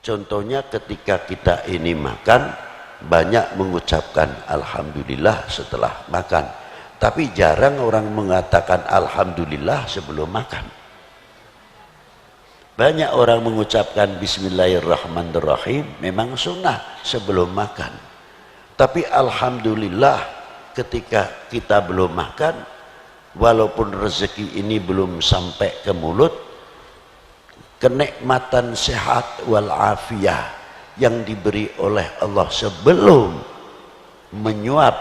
Contohnya ketika kita ini makan, banyak mengucapkan alhamdulillah setelah makan, tapi jarang orang mengatakan alhamdulillah sebelum makan. Banyak orang mengucapkan bismillahirrahmanirrahim, memang sunnah sebelum makan, tapi alhamdulillah ketika kita belum makan, walaupun rezeki ini belum sampai ke mulut, kenikmatan sehat walafiat yang diberi oleh Allah sebelum menyuap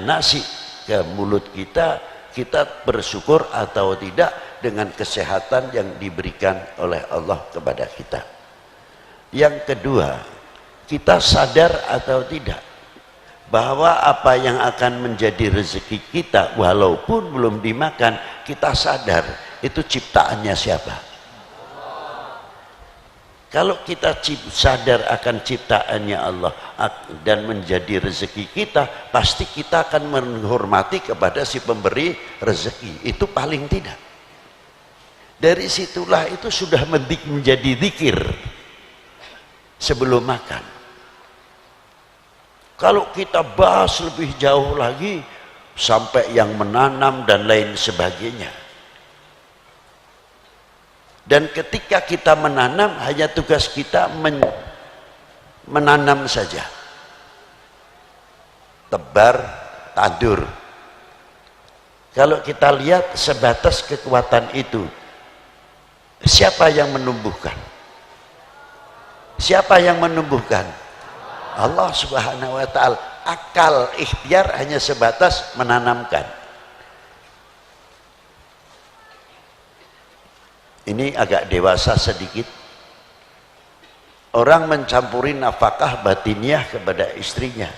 nasi ke mulut kita, kita bersyukur atau tidak dengan kesehatan yang diberikan oleh Allah kepada kita. Yang kedua, kita sadar atau tidak bahwa apa yang akan menjadi rezeki kita walaupun belum dimakan, kita sadar itu ciptaannya siapa? Kalau kita sadar akan ciptaannya Allah dan menjadi rezeki kita, pasti kita akan menghormati kepada si pemberi rezeki. Itu paling tidak. Dari situlah itu sudah menjadi zikir sebelum makan. Kalau kita bahas lebih jauh lagi, sampai yang menanam dan lain sebagainya. Dan ketika kita menanam, hanya tugas kita menanam saja, tebar, tandur. Kalau kita lihat sebatas kekuatan itu, siapa yang menumbuhkan? Siapa yang menumbuhkan? Allah Subhanahu wa ta'ala. Akal, ikhtiar hanya sebatas menanamkan. Ini agak dewasa sedikit. Orang mencampuri nafkah batiniah kepada istrinya,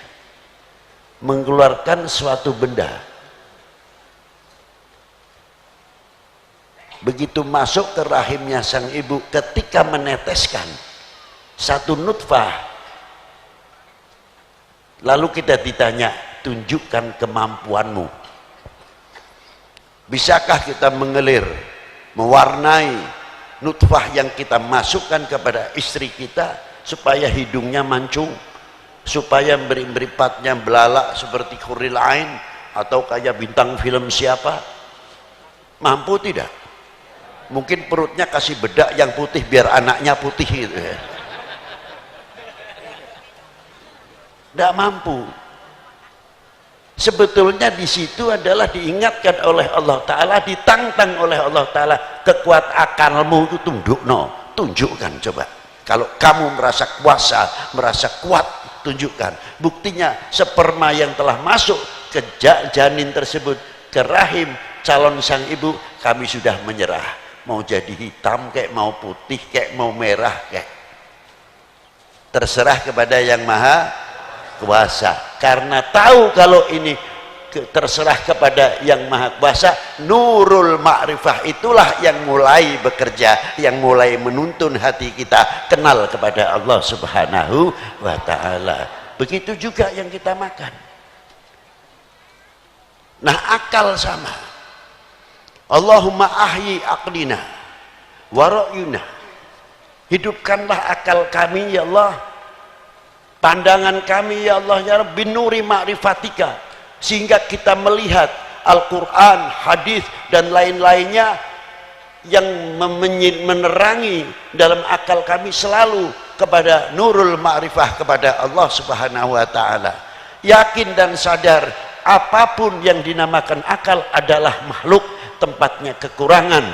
mengeluarkan suatu benda. Begitu masuk ke rahimnya sang ibu, ketika meneteskan satu nutfah, lalu kita ditanya, tunjukkan kemampuanmu. Bisakah kita mengelir, mewarnai nutfah yang kita masukkan kepada istri kita supaya hidungnya mancung, supaya meripatnya belalak seperti Huril Ain atau kayak bintang film siapa? Mampu tidak? Mungkin perutnya kasih bedak yang putih biar anaknya putih gitu. Tidak mampu. Sebetulnya di situ adalah diingatkan oleh Allah Ta'ala, ditantang oleh Allah Ta'ala, kekuat akalmu itu tunjukkan coba. Kalau kamu merasa kuasa, merasa kuat, tunjukkan. Buktinya sperma yang telah masuk ke janin tersebut, ke rahim calon sang ibu, kami sudah menyerah. Mau jadi hitam kayak, mau putih kayak, mau merah kayak, terserah kepada yang maha kuasa. Karena tahu kalau ini terserah kepada yang maha kuasa, nurul ma'rifah itulah yang mulai bekerja, yang mulai menuntun hati kita kenal kepada Allah Subhanahu wa ta'ala. Begitu juga yang kita makan. Nah, akal sama. Allahumma ahyi aqlina wa ra'yuna. Hidupkanlah akal kami ya Allah, pandangan kami ya Allah ya Rabbi, nuri ma'rifatika, sehingga kita melihat Al-Quran, hadis dan lain-lainnya yang menerangi dalam akal kami selalu kepada nurul ma'rifah kepada Allah Subhanahu wa ta'ala. Yakin dan sadar apapun yang dinamakan akal adalah makhluk, tempatnya kekurangan.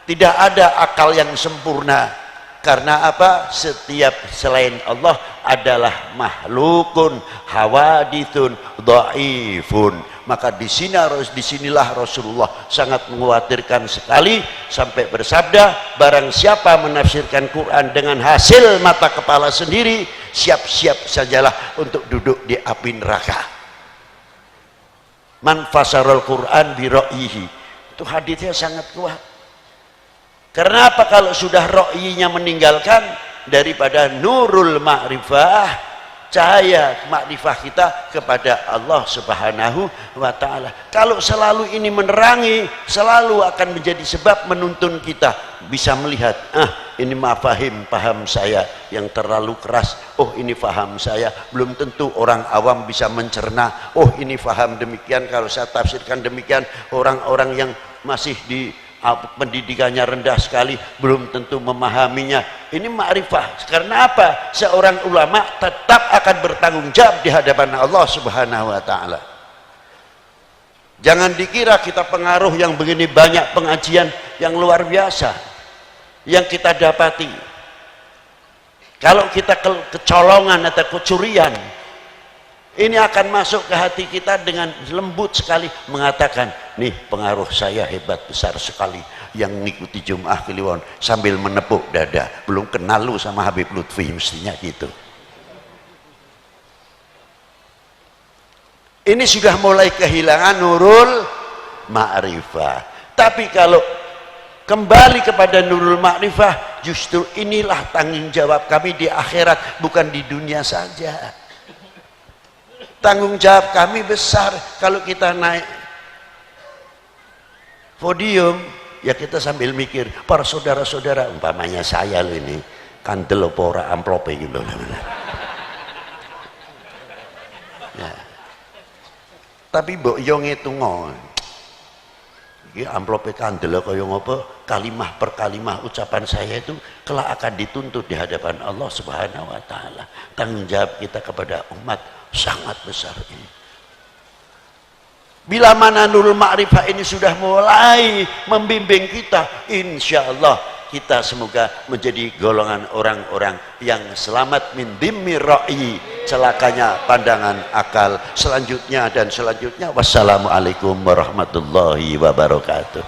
Tidak ada akal yang sempurna. Karena apa? Setiap selain Allah adalah makhlukun, hawadithun, dhaifun. Maka disinilah Rasulullah sangat mengkhawatirkan sekali sampai bersabda, barang siapa menafsirkan Quran dengan hasil mata kepala sendiri, siap-siap sajalah untuk duduk di api neraka. Man fasarul Quran bi ra'yihi. Itu hadisnya sangat kuat. Karena apa? Kalau sudah ra'yinya meninggalkan daripada nurul ma'rifah, cahaya makrifah kita kepada Allah Subhanahu wa ta'ala. Kalau selalu ini menerangi, selalu akan menjadi sebab menuntun kita bisa melihat, ini mafahim, paham saya yang terlalu keras. Oh ini paham saya, belum tentu orang awam bisa mencerna. Oh ini paham demikian, kalau saya tafsirkan demikian, orang-orang yang masih di pendidikannya rendah sekali belum tentu memahaminya. Ini ma'rifah. Karena apa? Seorang ulama tetap akan bertanggung jawab di hadapan Allah Subhanahu wa taala. Jangan dikira kita pengaruh yang begini banyak pengajian yang luar biasa yang kita dapati. Kalau kita kecolongan atau kecurian, ini akan masuk ke hati kita dengan lembut sekali mengatakan, nih pengaruh saya hebat besar sekali yang mengikuti Jum'ah Kliwon sambil menepuk dada. Belum kenal lu sama Habib Lutfi, mestinya gitu. Ini sudah mulai kehilangan nurul ma'rifah. Tapi kalau kembali kepada nurul ma'rifah, justru inilah tanggung jawab kami di akhirat, bukan di dunia saja. Tanggung jawab kami besar. Kalau kita naik podium, ya kita sambil mikir, para saudara-saudara, umpamanya saya loh ini, kandel apa ora amplope gitu. Ya. Tapi mbok yo ngitungo. Iki amplope kandel kaya ngopo, kalimah per kalimah ucapan saya itu kelak akan dituntut di hadapan Allah Subhanahu wa taala. Tanggung jawab kita kepada umat sangat besar ini. Bila mana nurul ma'rifah ini sudah mulai membimbing kita, insya Allah kita semoga menjadi golongan orang-orang yang selamat min dhimmi ra'i, celakanya pandangan akal. Selanjutnya dan selanjutnya, wassalamualaikum warahmatullahi wabarakatuh.